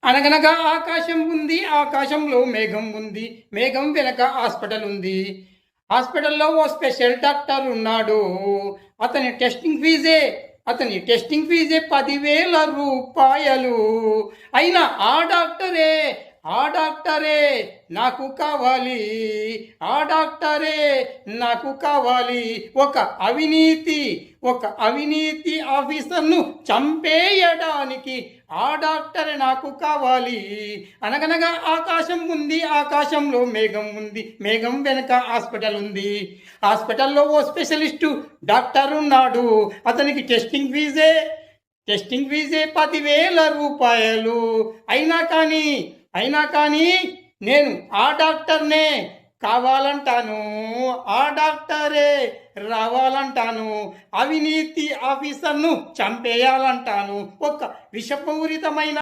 అనగనగా ఆకాశం ఉంది, ఆకాశంలో మేఘం ఉంది, మేఘం వెనక హాస్పిటల్ ఉంది. హాస్పిటల్లో ఓ స్పెషల్ డాక్టర్ ఉన్నాడు. అతని టెస్టింగ్ ఫీజే 10,000 రూపాయలు. అయినా ఆ డాక్టరే నాకు కావాలి. ఆ డాక్టరే నాకు కావాలి. ఒక అవినీతి ఆఫీసర్ను చంపేయడానికి ఆ డాక్టరే నాకు కావాలి. అనగనగా ఆకాశం ఉంది, ఆకాశంలో మేఘం ఉంది, మేఘం వెనక హాస్పిటల్ ఉంది. హాస్పిటల్లో ఓ స్పెషలిస్టు డాక్టర్ ఉన్నాడు. అతనికి టెస్టింగ్ ఫీజే 10,000 రూపాయలు. అయినా కానీ నేను ఆ డాక్టర్నే కావాలంటాను. ఆ డాక్టరే రావాలంటాను. అవినీతి ఆఫీసర్ను చంపేయాలంటాను. ఒక విషపూరితమైన